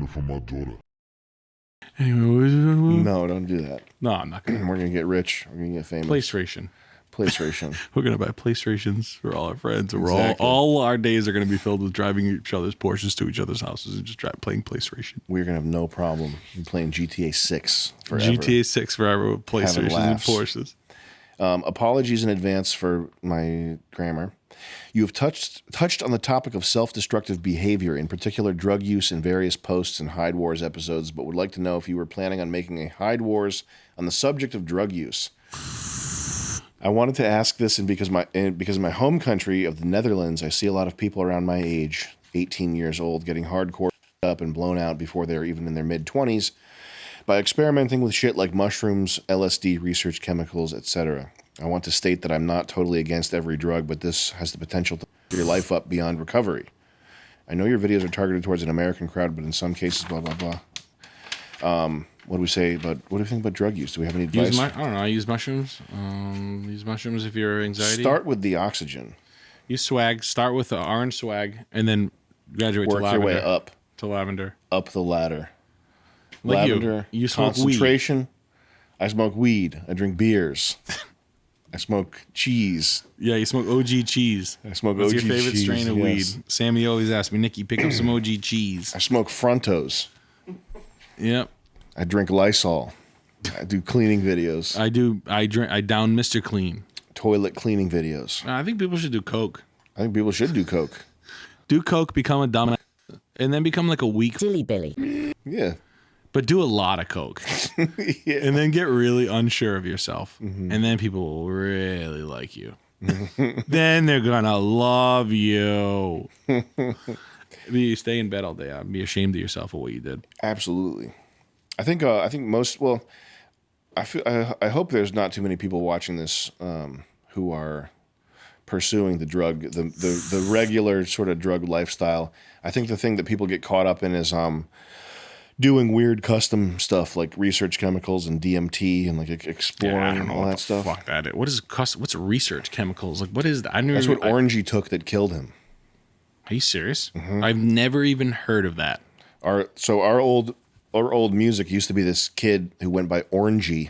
for my daughter. Anyway, No, don't do that. no, I'm not gonna. We're going to get rich. We're going to get famous. PlayStation. PlayStation. We're gonna buy PlayStations for all our friends, and Exactly. all our days are gonna be filled with driving each other's Porsches to each other's houses and just playing PlayStation. We're going to have no problem in playing GTA 6 forever. GTA 6 forever with PlayStations and laughs. Porsches. Apologies in advance for my grammar. You have touched on the topic of self-destructive behavior, in particular drug use, in various posts and Hyde Wars episodes, but would like to know if you were planning on making a Hyde Wars on the subject of drug use. I wanted to ask this, and because in my home country of the Netherlands, I see a lot of people around my age, 18 years old, getting hardcore up and blown out before they're even in their mid-20s by experimenting with shit like mushrooms, LSD, research chemicals, etc. I want to state that I'm not totally against every drug, but this has the potential to fuck your life up beyond recovery. I know your videos are targeted towards an American crowd, but in some cases, blah, blah, blah. What do we say about, what do you think about drug use? Do we have any advice? I don't know. I use mushrooms. Use mushrooms if you're anxiety. Start with the oxygen. Use swag. Start with the orange swag, and then graduate to Work lavender. your way up. To lavender. Up the ladder. Like Lavender, you smoke concentration. weed. I smoke weed. I drink beers. I smoke cheese. Yeah, you smoke OG cheese. I smoke What's OG your favorite cheese, strain of yes. weed? Sammy always asks me, Nicky, pick up some OG cheese. I smoke Frontos. Yep. I drink Lysol. I do cleaning videos. I do. I down Mr. Clean. Toilet cleaning videos. I think people should do coke. I think people should do coke. Do coke, become a dominant, and then become like a weak. Dilly Billy. Yeah. But do a lot of coke, Yeah. and then get really unsure of yourself, and then people will really like you. Then they're gonna love you. You stay in bed all day. I'd be ashamed of yourself for what you did. Absolutely. I think most. Well, I hope there's not too many people watching this who are pursuing the drug, the regular sort of drug lifestyle. I think the thing that people get caught up in is doing weird custom stuff like research chemicals and DMT and like exploring and all that stuff. Fuck that. What is what's research chemicals? Like, what is that? I never, That's what Orangey took that killed him. Are you serious? I've never even heard of that. Our old music used to be this kid who went by Orangey,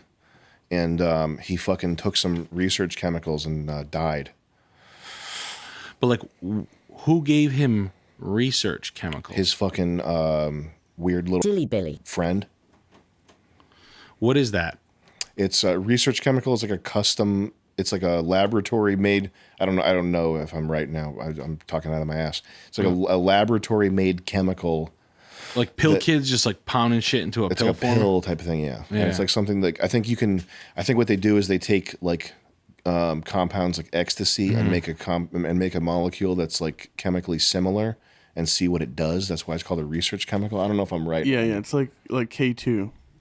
and he fucking took some research chemicals and died. But like, who gave him research chemicals? His fucking weird little Dilly Billy. friend. What is that? It's research chemicals, like a custom. It's like a laboratory made. I don't know if I'm right now. I'm talking out of my ass. It's like a laboratory made chemical. Like pill kids just like pounding shit into a It's pill like a form? pill type of thing, yeah. And it's Yeah. like something like I think what they do is they take like compounds like ecstasy and make a molecule that's like chemically similar and see what it does. That's why it's called a research chemical. I don't know if I'm right. Yeah, it's like K2.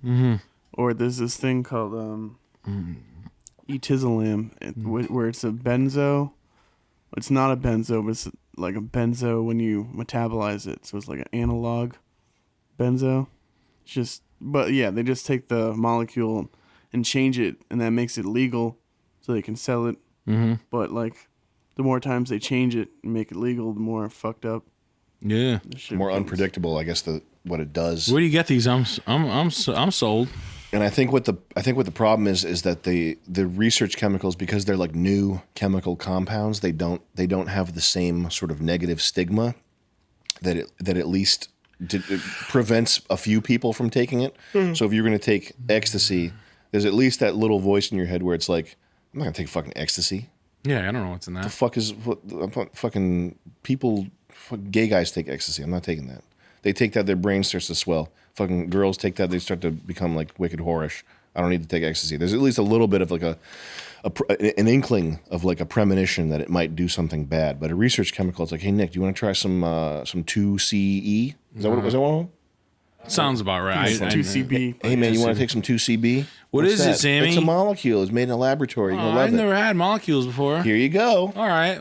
Mm-hmm. Or there's this thing called 𝐇𝐲𝐸, where it's a benzo. It's not a benzo, but it's like a benzo when you metabolize it. So it's like an analog benzo. It's just, but yeah, they just take the molecule and change it, and that makes it legal, so they can sell it. Mm-hmm. But like, the more times they change it and make it legal, the more fucked up. Yeah. the shit More becomes. unpredictable, I guess, what it does. Where do you get these? I'm sold. And I think what the problem is that the research chemicals, because they're like new chemical compounds, they don't have the same sort of negative stigma that at least it prevents a few people from taking it. So if you're going to take ecstasy, there's at least that little voice in your head where it's like, I'm not going to take fucking ecstasy. Yeah, I don't know what's in that. The fuck is fucking people? Gay guys take ecstasy. I'm not taking that. They take that, their brain starts to swell. Fucking girls take that, they start to become like wicked whorish. I don't need to take ecstasy. There's at least a little bit of like an inkling of like a premonition that it might do something bad. But a research chemical, it's like, hey Nick, do you want to try some 2CE? Is that what one? of them? Sounds about right. 2CB. Hey man, you want to take some 2CB? What is it, Sammy? It's a molecule. It's made in a laboratory. You're gonna love I've it. never had molecules before. Here you go. All right.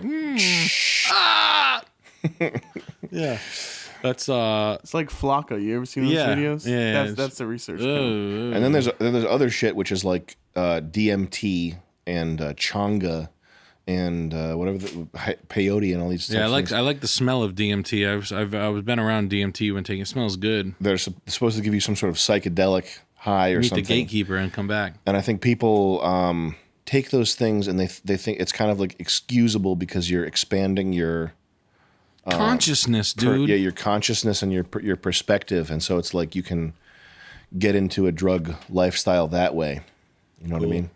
Yeah. That's It's like Flocka. You ever seen those Yeah. videos? Yeah, That's the research. And then there's other shit which is like DMT and changa and whatever peyote and all these. Yeah, things. I like the smell of DMT. I've been around DMT when taking. It smells good. They're supposed to give you some sort of psychedelic high or Meet something. the gatekeeper and come back. And I think people take those things and they think it's kind of like excusable because you're expanding your Consciousness, dude. your consciousness and your perspective, and so it's like you can get into a drug lifestyle that way. You know what I mean?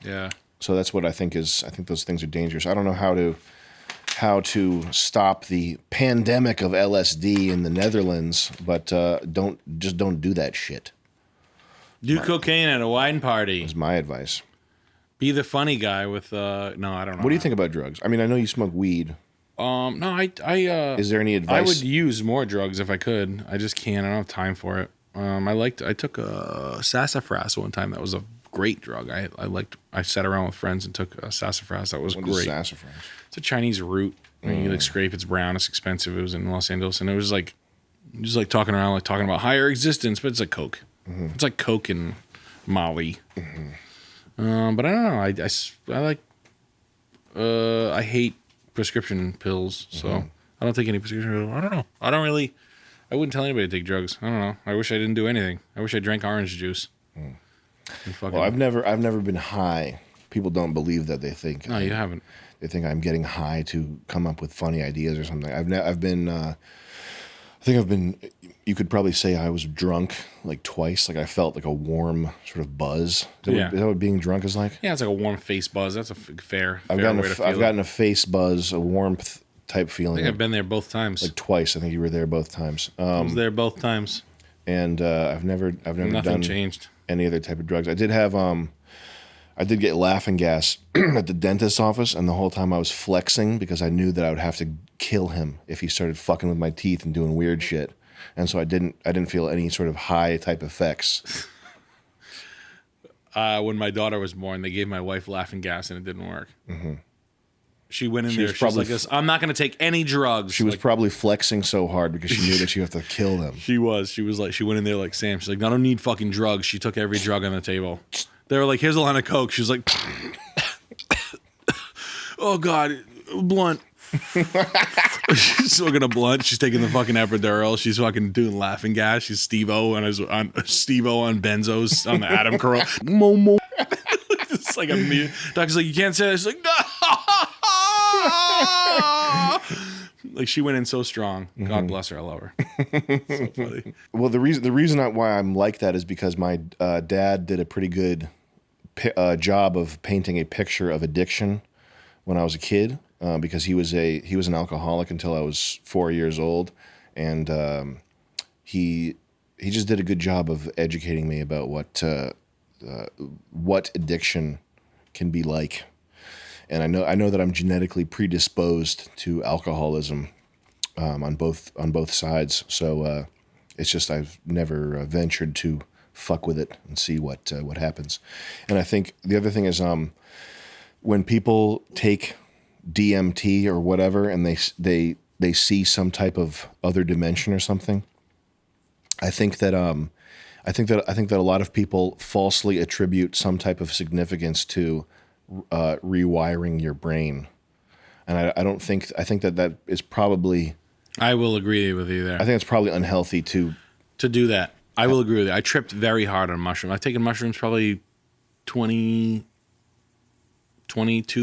Yeah. So that's what I think is. I think those things are dangerous. I don't know how to stop the pandemic of LSD in the Netherlands, but don't do that shit. Do cocaine at a wine party. Is my advice. Be the funny guy with no, I don't know. What do you think about drugs? I mean, I know you smoke weed. No, I Is there any advice? I would use more drugs if I could. I just can't. I don't have time for it. I took sassafras one time. That was a great drug. I sat around with friends and took sassafras. That was What great. is sassafras? It's a Chinese root. You like scrape. It's brown. It's expensive. It was in Los Angeles, and it was like just like talking around, like talking about higher existence, but it's like Coke. It's like Coke and Molly. But I don't know. I like. I hate prescription pills, so I don't take any prescription pills. I don't know. I wouldn't tell anybody to take drugs. I don't know. I wish I didn't do anything. I wish I drank orange juice. Well, I've never been high. People don't believe that. They think No, you haven't. They think I'm getting high to come up with funny ideas or something. I've been. I think I've been. You could probably say I was drunk like twice. Like I felt like a warm sort of buzz. Is that what being drunk is like? Yeah, it's like a warm face buzz. That's a fair I've way to feel I've gotten a face buzz, a warmth type feeling. I think I've been there both times. like twice. I think you were there both times. I was there both times. And I've never Nothing done changed. any other type of drugs. I did get laughing gas at the dentist's office, and the whole time I was flexing because I knew that I would have to kill him if he started fucking with my teeth and doing weird shit. And so I didn't feel any sort of high type effects. When my daughter was born, they gave my wife laughing gas and it didn't work. She went in there. She was like this. I'm not going to take any drugs. She was probably flexing so hard because she knew that you have to kill them. She was like, she went in there like Sam. She's like, I don't need fucking drugs. She took every drug on the table. They were like, here's a line of Coke. She was like, oh God, blunt. She's smoking a blunt. She's taking the fucking epidural. She's fucking doing laughing gas. She's Steve-O on benzos on the Adam curl. Momo. It's like a doctor's like, you can't say that. She's like, no. Like she went in so strong. God bless her. I love her. So funny. Well, the reason why I'm like that is because my dad did a pretty good job of painting a picture of addiction when I was a kid. Because he was an alcoholic until I was 4 years old, and he just did a good job of educating me about what addiction can be like. And I know that I'm genetically predisposed to alcoholism on both sides. So it's just I've never ventured to fuck with it and see what happens. And I think the other thing is when people take DMT or whatever, and they see some type of other dimension or something. I think that a lot of people falsely attribute some type of significance to rewiring your brain, and I think that is probably. I will agree with you there. I think it's probably unhealthy to do that. I will agree with you. I tripped very hard on mushrooms. I've taken mushrooms probably 22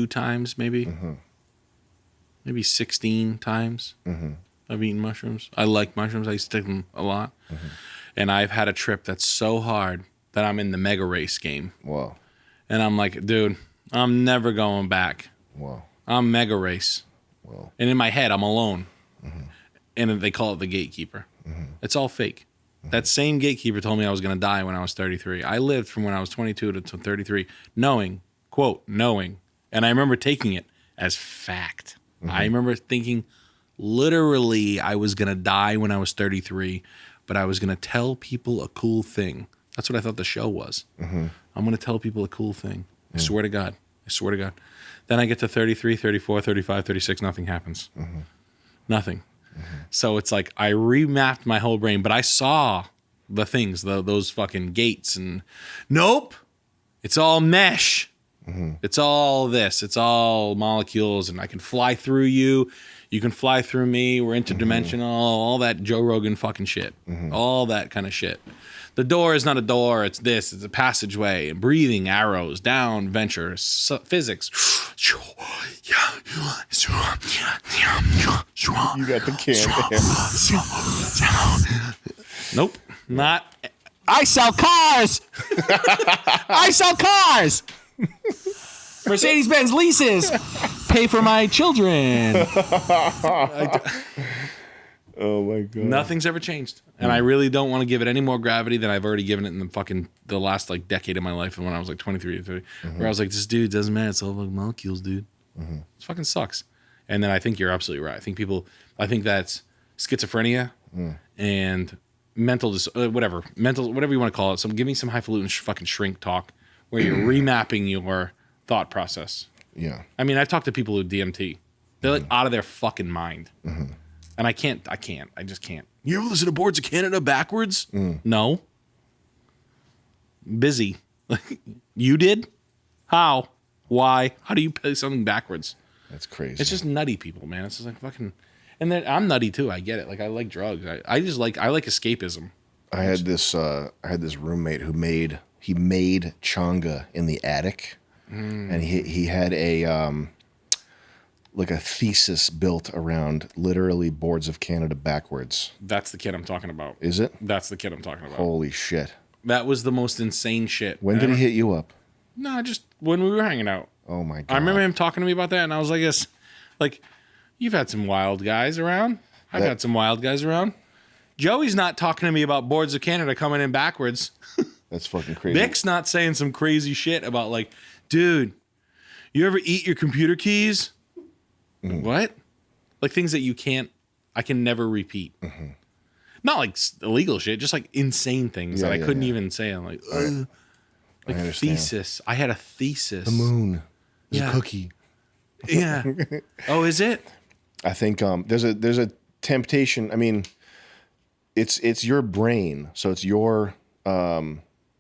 times, maybe. Maybe 16 times I've eaten mushrooms. I like mushrooms. I used to take them a lot. And I've had a trip that's so hard that I'm in the mega race game. Wow. And I'm like, dude, I'm never going back. Wow. I'm mega race. Wow. And in my head, I'm alone. And they call it the gatekeeper. It's all fake. That same gatekeeper told me I was going to die when I was 33. I lived from when I was 22 to 33 knowing, quote, knowing. And I remember taking it as fact. I remember thinking literally I was going to die when I was 33, but I was going to tell people a cool thing. That's what I thought the show was. I'm going to tell people a cool thing. I swear to God. I swear to God. Then I get to 33, 34, 35, 36, nothing happens. Nothing. So it's like I remapped my whole brain, but I saw the things, those fucking gates, and nope, it's all mesh. It's all this. It's all molecules, and I can fly through you. You can fly through me. We're interdimensional. All that Joe Rogan fucking shit. All that kind of shit. The door is not a door. It's this. It's a passageway. Breathing, arrows, down, venture, physics. You got the can there. Nope. Not. I sell cars. I sell cars. Mercedes-Benz leases. Pay for my children. Oh my god. Nothing's ever changed. And I really don't want to give it any more gravity than I've already given it in the last like decade of my life, and when I was like 23 or 30. Where I was like, this dude doesn't matter, it's all like molecules, dude. It fucking sucks. And then I think you're absolutely right. I think that's schizophrenia and mental whatever you want to call it. So give me some highfalutin fucking shrink talk where you're remapping your thought process. Yeah. I mean, I've talked to people who DMT. They're like out of their fucking mind. And I just can't. You ever listen to Boards of Canada backwards? No. Busy. You did? How? Why? How do you play something backwards? That's crazy. It's just nutty people, man. It's just like fucking. And then I'm nutty too. I get it. Like I like drugs. I like escapism. I had this roommate who made changa in the attic, and he had a like a thesis built around literally Boards of Canada backwards. That's the kid I'm talking about. Is it? That's the kid I'm talking about. Holy shit! That was the most insane shit. When did he hit you up? No, just when we were hanging out. Oh my god! I remember him talking to me about that, and I was like, "Yes, like you've had some wild guys around. I've had some wild guys around. Joey's not talking to me about Boards of Canada coming in backwards. That's fucking crazy. Nick's not saying some crazy shit about like, dude, you ever eat your computer keys? What? Like things that I can never repeat. Not like illegal shit, just like insane things that I couldn't even say. I'm like, like thesis. I had a thesis. The moon is a cookie. Yeah. Oh, is it? I think there's a temptation. I mean, it's your brain, so it's your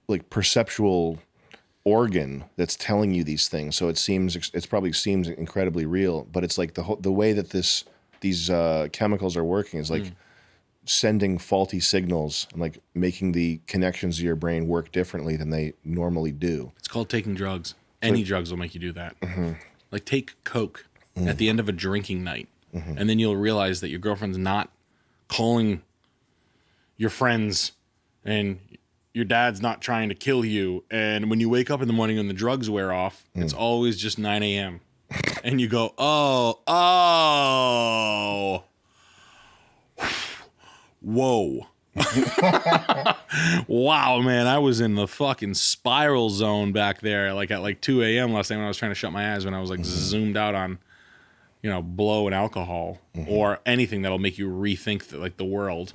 like perceptual organ that's telling you these things. So it probably seems incredibly real, but it's like the way that these chemicals are working is like sending faulty signals and like making the connections to your brain work differently than they normally do. It's called taking drugs. Any drugs will make you do that. Like take Coke at the end of a drinking night, and then you'll realize that your girlfriend's not calling your friends and your dad's not trying to kill you. And when you wake up in the morning and the drugs wear off, it's always just 9 a.m. And you go, oh, whoa. Wow, man, I was in the fucking spiral zone back there like at like 2 a.m. last night when I was trying to shut my eyes, when I was like zoomed out on, blow and alcohol or anything that'll make you rethink the world.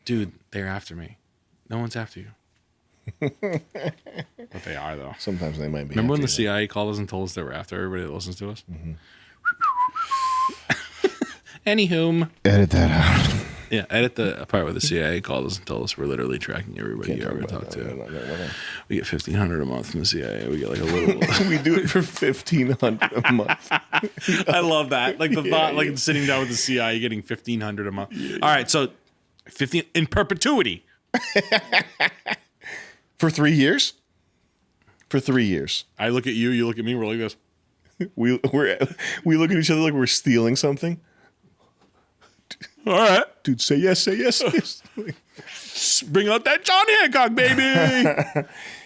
Dude, they're after me. No one's after you. But they are, though. Sometimes they might be. Remember when the CIA called us and told us they were after everybody that listens to us? Anywho. Edit that out. Yeah, edit the part where the CIA called us and told us we're literally tracking everybody you ever talk to. We get $1,500 a month from the CIA. We get like a little. We do it for $1,500 a month. I love that. Like the thought, like sitting down with the CIA, getting $1,500 a month. Yeah. All right, so 15 in perpetuity. For 3 years? For 3 years. I look at you, you look at me, we're like this. We look at each other like we're stealing something. All right. Dude, say yes, say yes. Say yes. Bring out that John Hancock, baby.